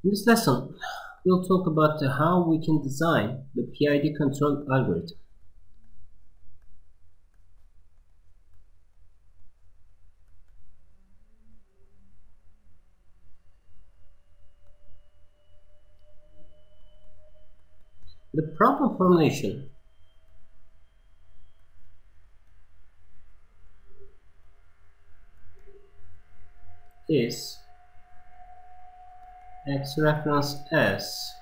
In this lesson, we'll talk about how we can design the PID control algorithm. The problem formulation is x reference s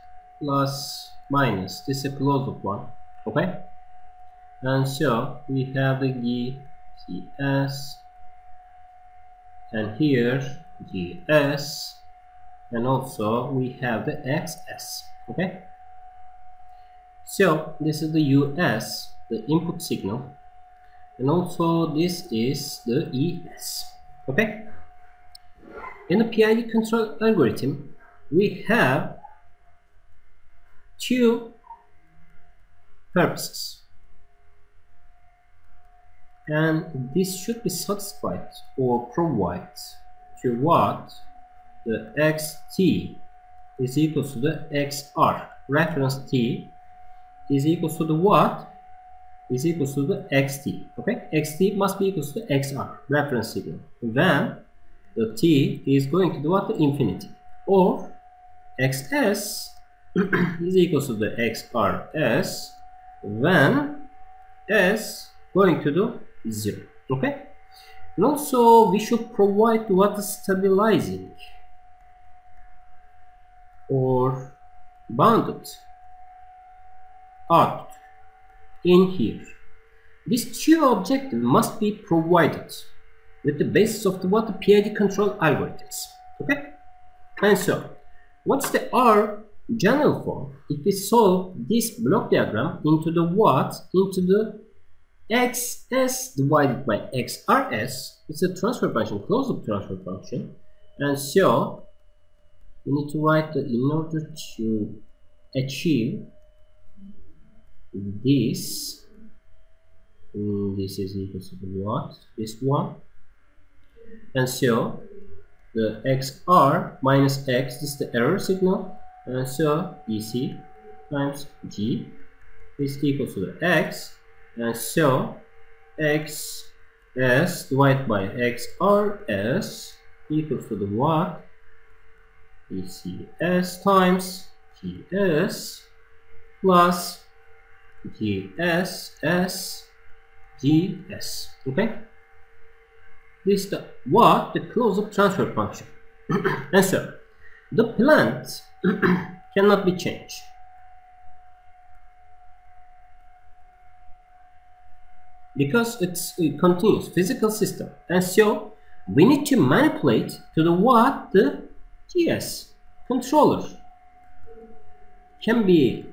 plus minus, this is a closed one, okay? And so we have the gs and here gs, and also we have the xs, okay? So this is the us, the input signal, and also this is the es, okay? In the PID control algorithm, we have two purposes, and this should be satisfied or provide to what the xt is equals to the xr, reference t is equals to the what is equals to the xt, okay? Xt must be equals to xr, reference signal, when the t is going to the what, the infinity, or xs is equals to the xrs when s going to the 0, okay? And also we should provide what is stabilizing or bounded output in here. These two objectives must be provided with the basis of the what, the PID control algorithms, okay? And so what's the R general form if we solve this block diagram into the what, into the xs divided by xrs? It's a transfer function, closed loop transfer function, and so we need to write the, in order to achieve this, this is equal to the what, this one, and so the xr minus x, this is the error signal, and so ec times g is equal to the x, and so xs divided by xrs equals to the what, ecs times gs plus gss gs, okay? This is the what, the closed transfer function. And so the plant cannot be changed, because it's a continuous physical system, and so we need to manipulate to the what, the gs controller can be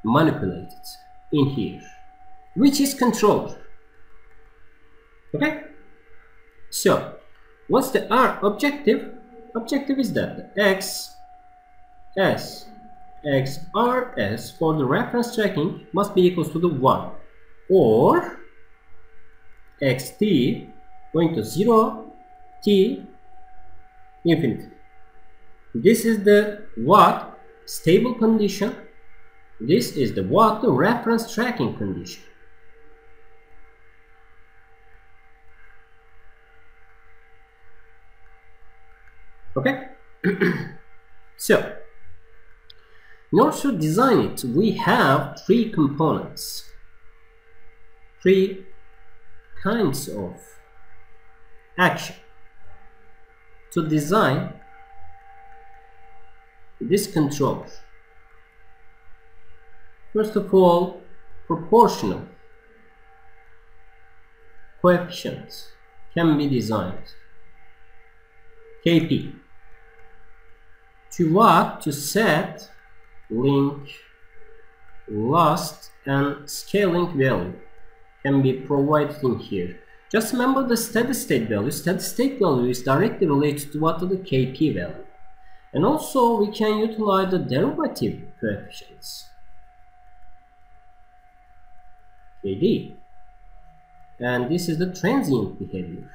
manipulated in here, which is controller, okay? So what's the R objective? Objective is that the xs xrs for the reference tracking must be equals to the 1, or xt going to 0 t infinity. This is the what, stable condition. This is the what, the reference tracking condition. Okay? So in order to design it, we have three components, three kinds of action to design this controller. First of all, proportional coefficients can be designed, kp, to what, to set link, lost, and scaling value can be provided in here. Just remember the steady state value. Steady state value is directly related to what, to the kp value. And also we can utilize the derivative coefficients, kd, and this is the transient behavior,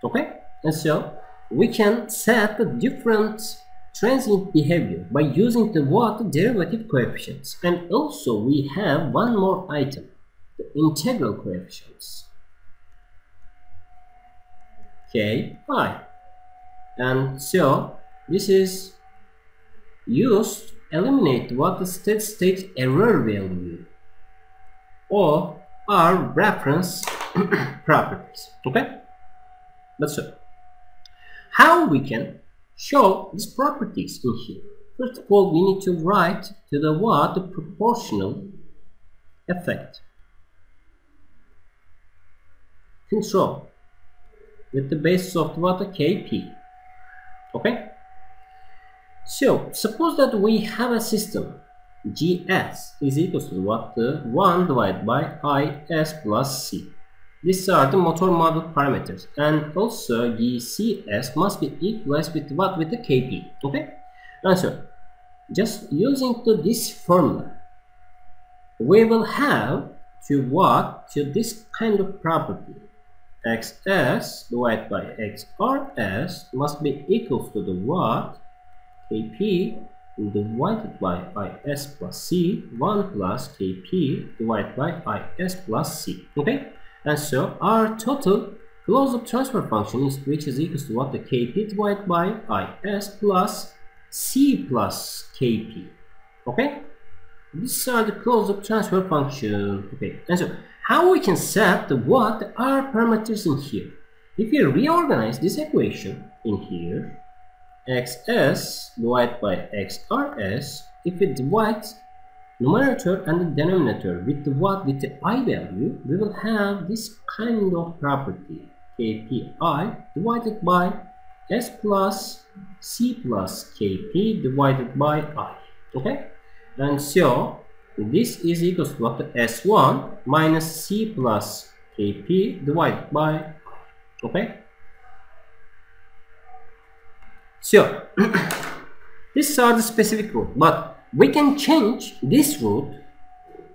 okay? And so we can set the different transient behavior by using the what derivative coefficients. And also we have one more item, the integral coefficients, Ki. And so this is used to eliminate what the state error value or our reference properties. Okay, that's it. How we can show these properties in here? First of all, we need to write to the what the proportional effect control with the basis of what the Kp. Okay, so suppose that we have a system Gs is equals to what the 1 divided by Is plus C. These are the motor model parameters, and also Cs must be equalized with what? With the Kp. Okay, and so just using this formula, we will have to what? To this kind of property, Xs divided by Xrs must be equals to the what? Kp divided by Is plus C, 1 plus Kp divided by Is plus C. Okay, and so our total closed-loop transfer function is which is equals to what? The Kp divided by Is plus C plus Kp. Okay, these are the closed-loop transfer function. Okay, and so how we can set the what? The R parameters in here. If you reorganize this equation in here, Xs divided by Xrs, if it divides numerator and the denominator with the what? With the I value, we will have this kind of property, Kpi divided by S plus C plus Kp divided by I. Okay, and so this is equals to what? The S1 minus C plus Kp divided by I. Okay, so these are the specific root, but we can change this root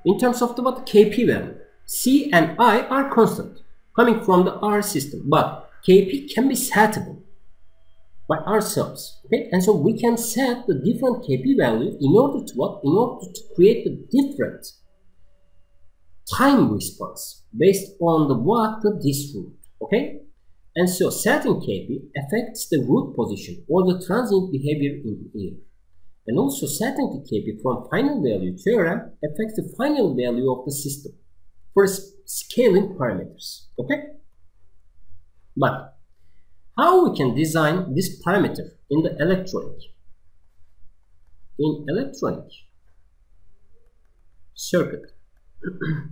in terms of the what? Kp value. C and I are constant coming from the R system, but Kp can be settable by ourselves. Okay, and so we can set the different Kp value in order to what? In order to create the different time response based on the what? This root. Okay, and so setting Kp affects the root position or the transient behavior in here. And also setting the Kp from final value theorem affects the final value of the system for scaling parameters. Okay, but how we can design this parameter in the electronic? In electronic circuit,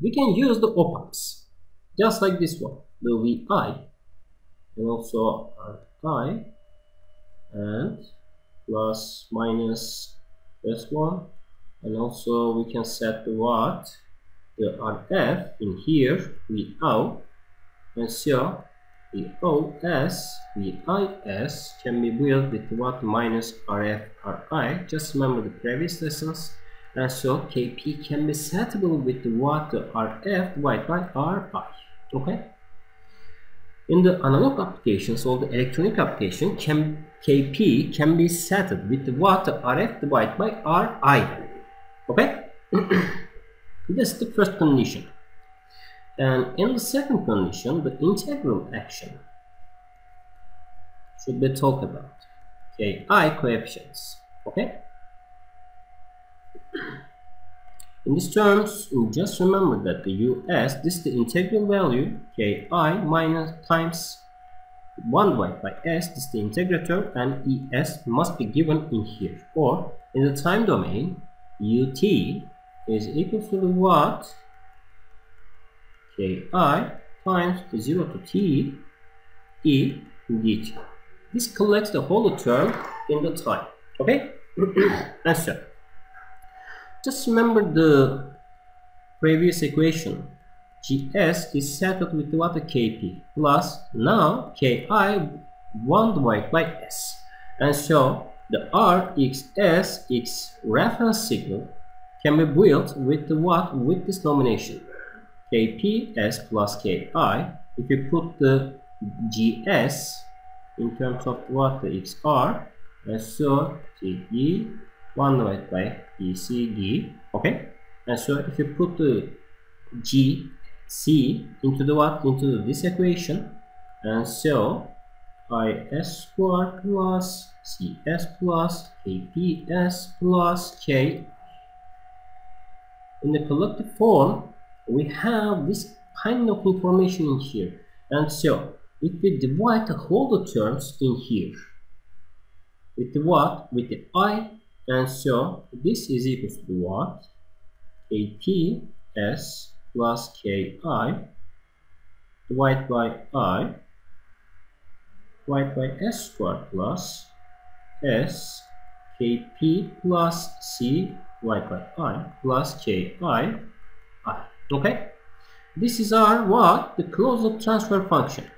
we can use the op-amps, just like this one, the Vi, and also I, and plus minus S1, and also we can set the what? The RF in here, Vout, and so VOS, VIS can be built with what? Minus RF, RI. Just remember the previous lessons. And so Kp can be settable with the what? The RF divided by RI. Okay. In the analog applications or the electronic application, Kp can be settled with the what? The RF divided by RI. Okay. This is the first condition. And in the second condition, the integral action should be talked about. Ki coefficients. Okay. In these terms, just remember that the Us, this is the integral value, Ki minus times 1 divided by S, this is the integrator, and Es must be given in here. Or in the time domain, Ut is equal to the what? Ki times 0 to t e dt. This collects the whole term in the time. Okay? And so just remember the previous equation. Gs is settled with what? The Kp plus now Ki 1 divided by S. And so the Rxs x reference signal can be built with the what? With this nomination. Kp s plus Ki. If you put the Gs in terms of what the XR, and so TD 1 divided by ECD. Okay, and so if you put the G C into the what, into this equation, and so IS squared plus CS plus KPS plus K. In the collective form, we have this kind of information in here, and so if we divide the whole terms in here with the what, with the I, and so this is equal to what, KPS plus KI divided by I divided by S squared plus S KP plus C divided by I plus KI I. Okay, this is our what, the closed-loop transfer function.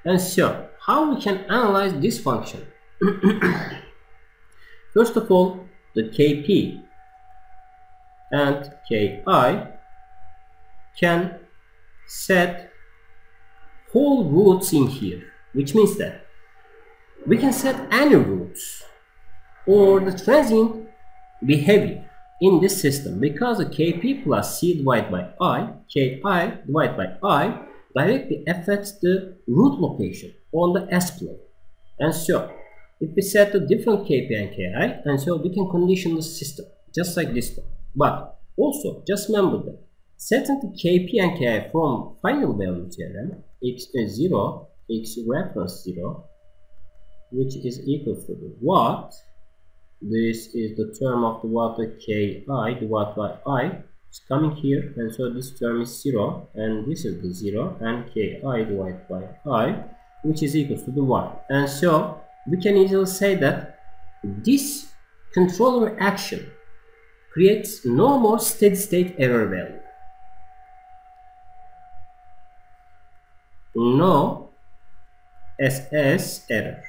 And so how we can analyze this function? First of all, the KP and KI can set whole roots in here, which means that we can set any roots or the transient behavior in this system, because the KP plus C divided by I, KI divided by I directly affects the root location on the S plane. And so if we set the different KP and KI, and so we can condition the system just like this one. But also just remember that setting the KP and KI from final value theorem, x is 0, x reference 0, which is equal to the what? This is the term of the what, the KI divided by I is coming here, and so this term is 0, and this is the 0, and KI divided by I, which is equal to the 1. And so we can easily say that this controller action creates no more steady state error value. No SS error,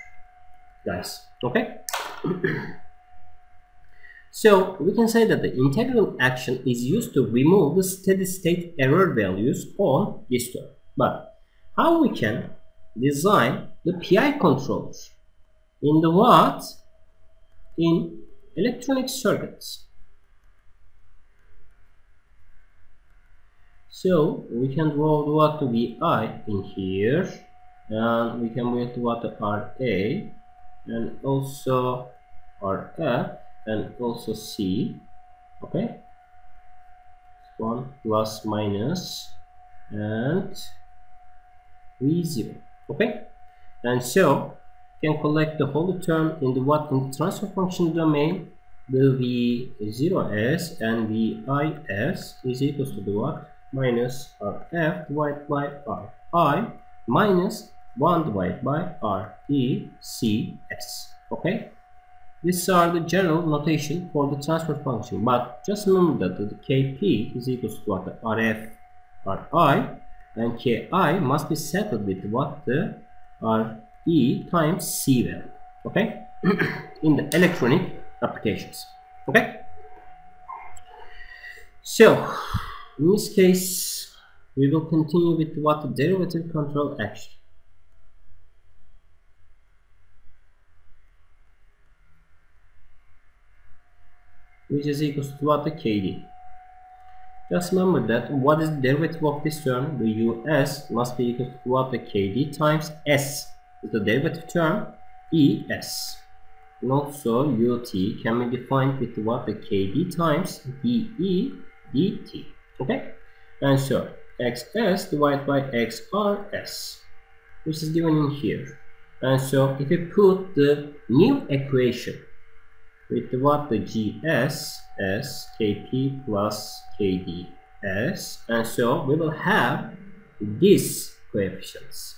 guys. Okay. So we can say that the integral action is used to remove the steady state error values on this term. But how we can design the PI controllers in the what? In electronic circuits. So we can draw the what, to VI in here, and we can write what, the RA, and also RF, and also C. Okay, 1 plus minus and V0. Okay, and so you can collect the whole term in the what, in the transfer function domain. The V0s and VIs is equal to the what, minus RF divided by RI minus 1 divided by RECS. Okay, these are the general notation for the transfer function, but just remember that the KP is equal to what, the RF RI, and KI must be settled with what, the RE times C value. Okay, in the electronic applications. Okay, so in this case we will continue with what, the derivative control action. Which is equal to what, the KD. Just remember that what is the derivative of this term? The US must be equal to what, the KD times S is the derivative term, ES. And also UT can be defined with what, the KD times DE DT. Okay, and so XS divided by XRS, which is given in here. And so if you put the new equation with what, the GS S KP plus KDS, and so we will have these coefficients,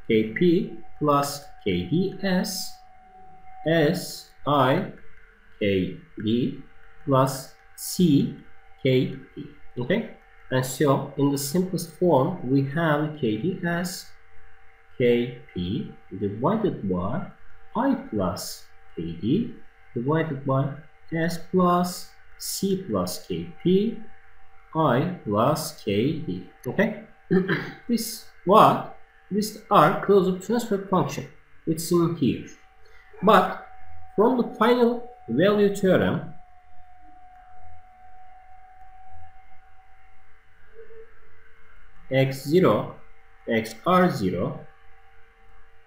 KP plus KDS S I KD plus C KD. Okay, and so in the simplest form we have KDS KP divided by I plus KD divided by S plus C plus KP I plus KD. Okay, this what this R closed transfer function. It's in here. But from the final value theorem, x0, xr0,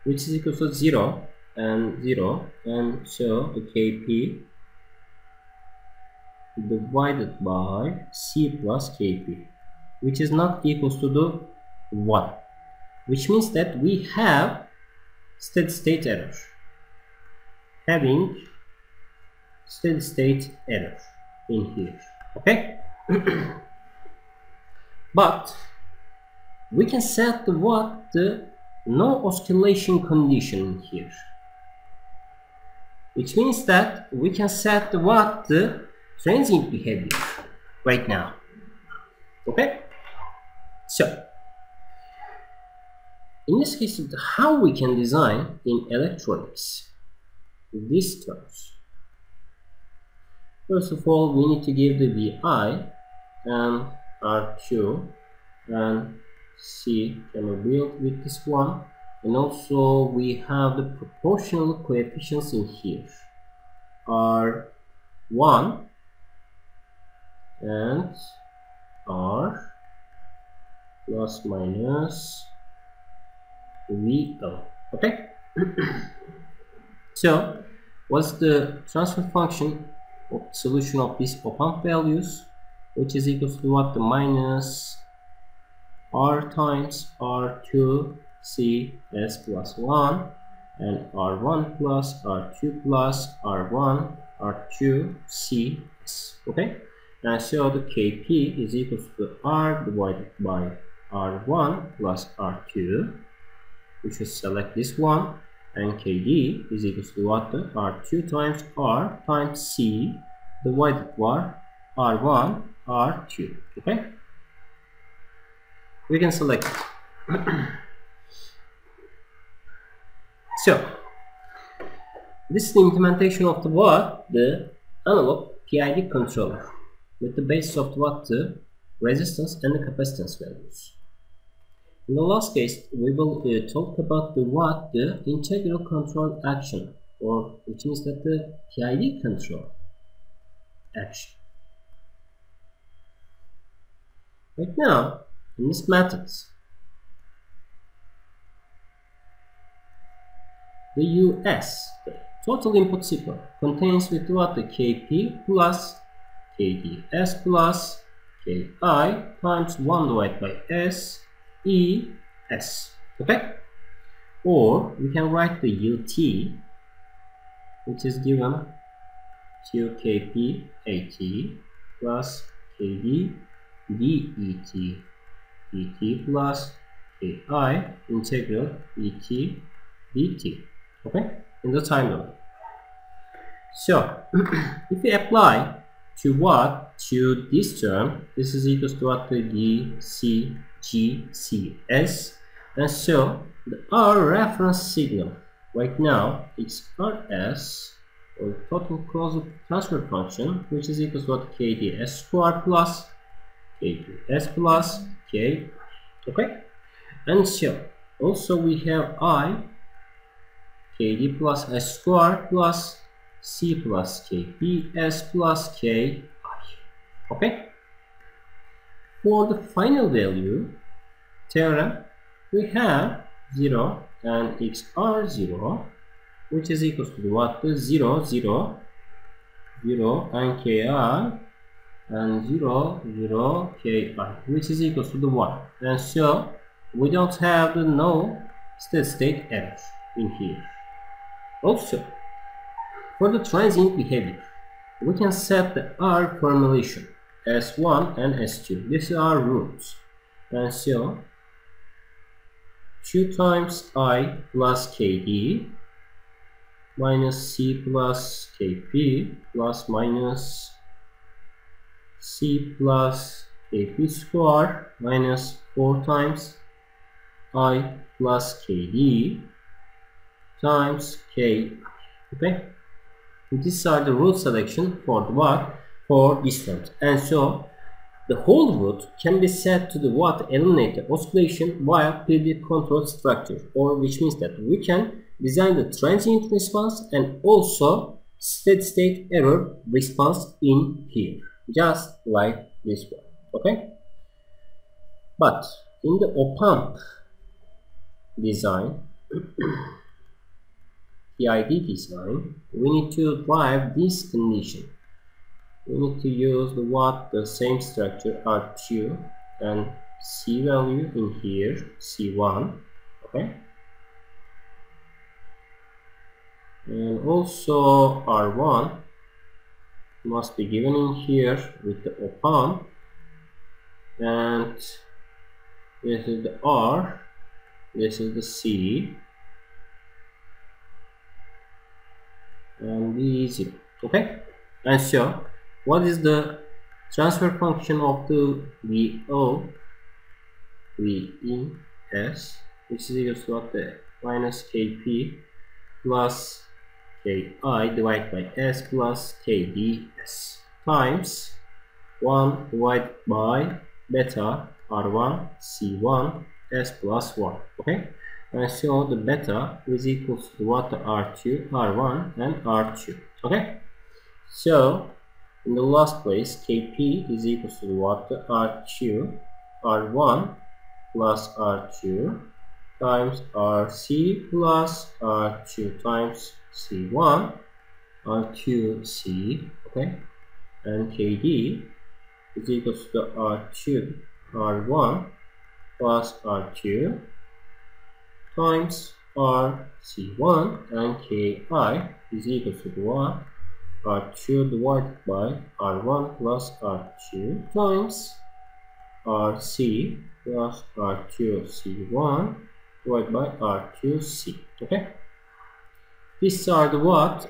which is equal to 0 and 0, and so the kp divided by c plus kp, which is not equal to the 1, which means that we have steady state error, having steady state error in here. Okay. But we can set the no oscillation condition here, which means that we can set the transient behavior right now. Okay. So in this case, how we can design in electronics these terms? First of all, we need to give the Vi and R2 and C can be built with this one, and also we have the proportional coefficients in here, R1 and R plus minus VO. Okay. So what's the transfer function of solution of these op-amp values, which is equal to what? The minus R times R2 C S plus 1 and R1 plus R2 plus R1 R2 C S. Okay. And so the Kp is equal to R divided by R1 plus R2. We should select this one, and Kd is equal to what? The R2 times R times C divided by R1 R2. Okay. We can select it. So this is the implementation of the analog PID controller with the basis of the resistance and the capacitance values. In the last case, we will talk about the integral control action, or which means that the PID control action. Right now, in this method, the US, the total input signal, contains with the Kp plus Kds plus Ki times 1 divided by S E S. Okay. Or we can write the UT, which is given to Kp AT plus Kd DET dt plus Ki integral et dt. Okay, in the time domain. So if we apply to this term, this is equal to what? The GCS, and so our reference signal right now is RS, or total closed transfer function, which is equal to what? KDS squared plus KDS plus K. Okay, and so also we have KD plus S squared plus C plus KP S plus KI. Okay. For the final value theorem, we have 0 and XR0, which is equal to what? 0, 0, 0 and Ki and 0, 0, Ki, which is equal to 1. And so we don't have the no steady state error in here. Also, for the transient behavior, we can set the R formulation S1 and S2. These are our roots. And so 2 times I plus KD minus C plus KP plus minus C plus KP square minus 4 times I plus KD times K. Okay, these are the root selection for the what? For this term. And so The whole root can be set to the what eliminate the oscillation via PID control structure, or which means that we can design the transient response and also steady state error response in here, just like this one. Okay, but in the op-amp design, PID design, we need to drive this condition. We need to use the same structure R2 and C value in here, C1, okay, and also R1 must be given in here with the op-amp, and this is the R, this is the C, and B0, okay. And so what is the transfer function of the VO V in S, which is equal to what, the minus Kp plus Ki divided by S plus Kds times 1 divided by beta R1 C1 S plus 1, okay. And so the beta is equal to what, the R2 R1 and R2, okay. So in the last place, Kp is equal to what, the R2 R1 plus R2 times Rc plus R2 times C1 R2C, okay, and Kd is equal to the R2 R1 plus R2 times Rc1, and Ki is equal to what, R2 divided by R1 plus R2 times Rc plus R2C1 divided by R2C, okay. These are the what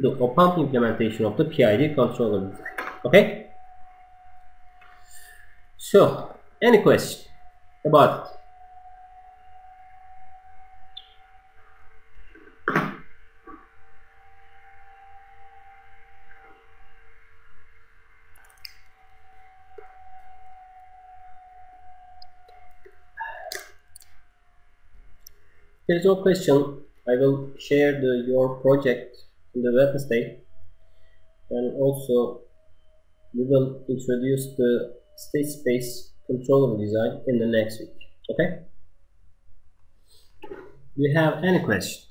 the op-amp implementation of the PID controller design, okay. So any question about it? If there is no question, I will share your project in the Wednesday, and also we will introduce the state space controller design in the next week, okay. Do you have any question?